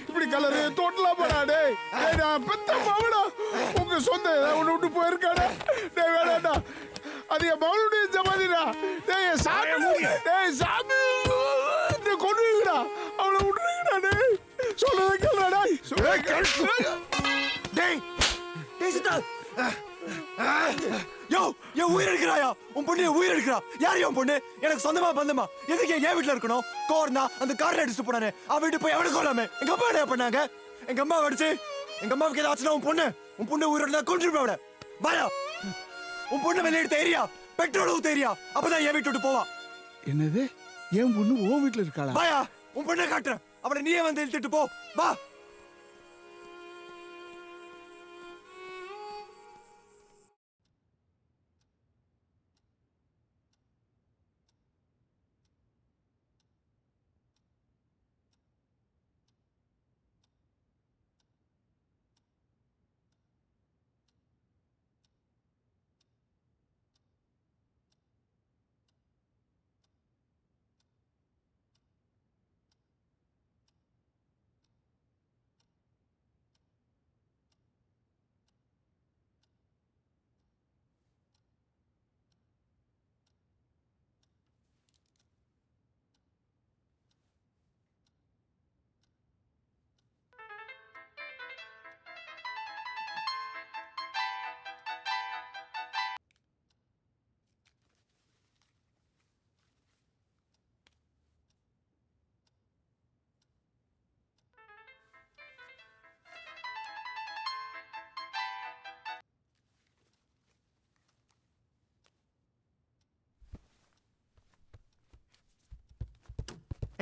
இப்படி கலரு தோட்டலா போறாடே. பெத்த மாவடா உங்க சொந்த ஒண்ணு விட்டு போயிருக்காடா. வேணாடா, அது என் மகளுடைய ஜமாதிடா. சாமி கொண்டுடா, அவளை விட்டுருங்கடா. சொல்லுங்க கேளுடா. யோ, என் உயிர் எடுக்கிறாயா? உன் பொண்ணு என் உயிர் எடுக்கிறா. யார் என் பொண்ணு? எனக்கு சொந்தமா பந்தமா? எதுக்கு என் வீட்டுல இருக்கணும்? கோர்னா அந்த கார்ல அடிச்சுட்டு போனானே, அவன் வீட்டு போய் அவனுக்கு கொள்ளாம எங்க அம்மா என்ன பண்ணாங்க? எங்க அம்மா அடிச்சு எங்க அம்மாவுக்கு ஏதாச்சுன்னா உன் பொண்ணு உயிரோட கொண்டு விட வாயா. உன் பொண்ணு வெளியே எடுத்த ஏரியா பெட்ரோல் ஊத்த ஏரியா, அப்பதான் என் வீட்டு விட்டு போவா. என்னது? என் பொண்ணு உன் வீட்டுல இருக்காளா? வாயா, உன் பொண்ணை காட்டுறேன். அவனை நீயே வந்து இழுத்துட்டு போ. வா.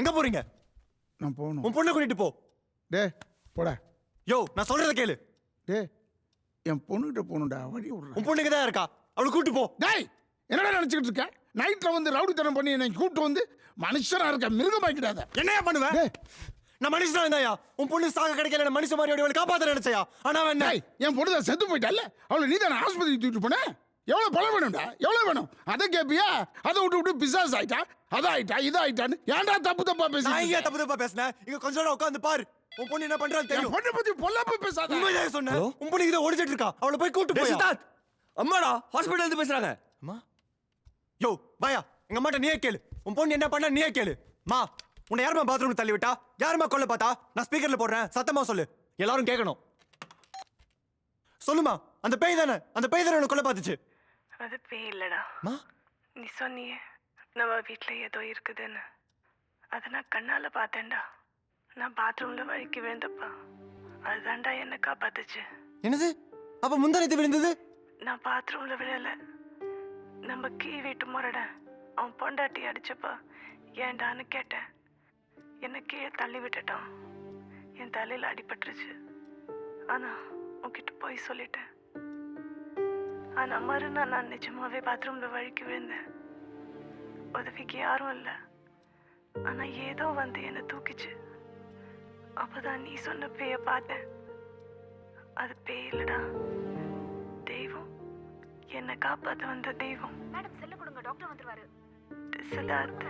எங்க போறீங்க? நான் போகணும். உன் பொண்ணை கூட்டிட்டு போ. டே போடா. யோ, நான் சொல்றத கேளு. டே, என் பொண்ணுகிட்ட போகணும்டா. வழி விடுறா. உன் பொண்ணுக்கு தான் இருக்கா, அவளை கூட்டு போ. டேய், என்னடா நினைச்சுக்கிட்டு இருக்க? நைட்ல வந்து ரவுடித்தனம் பண்ணி என்னை கூப்பிட்டு வந்து மனுஷனா இருக்க மிருகமாக்கிடாத. என்னையா பண்ணுவேன்? நான் மனுஷனா இருந்தாயா? உன் பொண்ணு சாக கிடைக்கல, மனுஷ மாதிரி அவளை காப்பாத்த நினைச்சையா? ஆனா என்ன, என் பொண்ணு தான் செத்து போயிட்டால, அவளை நீ தானே ஆஸ்பத்திரி தூக்கிட்டு போன. எவ்வளவு பணம் வேணும்டா? எவ்வளவு வேணும்? அதை கேப்பியா? அதை விட்டு பிசாஸ் ஆயிட்டா, அதாயிட்டா, இதாயிட்டான்னு ஏன்டா தப்பு தப்பா பேசி? நான் ஏன் தப்பு தப்பா பேசினேன்? இங்க கொஞ்ச நேரம் உட்காந்து பாரு. உன் பொண்ணு என்ன பண்றான்னு என் தெரியும். பொண்ணை பத்தி பொல்லாப்பு பேசாத. உண்மையாக சொன்னேன். உன் பொண்ணு இதை ஓடிச்சிட்டு இருக்கா. அவளை போய் கூட்டு டேய் போய். சித்தார்த், அம்மாடா ஹாஸ்பிடல்ல இருந்து பேசுறாங்க. அம்மா யோ பாயா, எங்க அம்மாட்ட நீயே கேளு. உன் பொண்ணு என்ன பண்ணா நீயே கேளு. மா, உன்னை யாருமா பாத்ரூம் தள்ளி விட்டா? யாருமா கொல்ல பார்த்தா? நான் ஸ்பீக்கர்ல போடுறேன், சத்தமா சொல்லு, எல்லாரும் கேட்கணும். சொல்லுமா, அந்த பேய் தானே உன்னை கொல்ல பார்த்துச்சு. அது பேய் இல்லடா. மா, நீ சொன்னியே நம்ம வீட்ல ஏதோ இருக்குதுன்னு, அதை நான் கண்ணால பார்த்தேன்டா. நான் பாத்ரூம்ல வழுக்கி விழுந்தப்பா அதுதான்டா என்ன காப்பாத்துச்சு. என்னது? அப்ப முந்தானத்து விழுந்தது? நான் பாத்ரூம்ல விழல. நம்ம கீழ் வீட்டு முறட அவன் பொண்டாட்டி அடிச்சப்பா ஏன்டான்னு கேட்டேன். என்னை கீழே தள்ளி விட்டுட்டான். என் தலையில அடிபட்டுருச்சு. ஆனா உன்கிட்ட போய் சொல்லிட்டேன். ஆனா மறுநாள் நான் நிஜமாவே பாத்ரூம்ல வழுக்கி விழுந்தேன். உதவிக்கு யாரும் இல்லை. ஆனா ஏதோ வந்து என்னை தூக்கிச்சு. அப்பதான் நீ சொன்ன பேய பார்த்தேன். அது பேய் இல்லடா, தெய்வம். என்னை காப்பாத்த வந்த தெய்வம். மேடம் செல்ல கொடுங்க, டாக்டர் வந்துருவாரு. சித்தார்த்,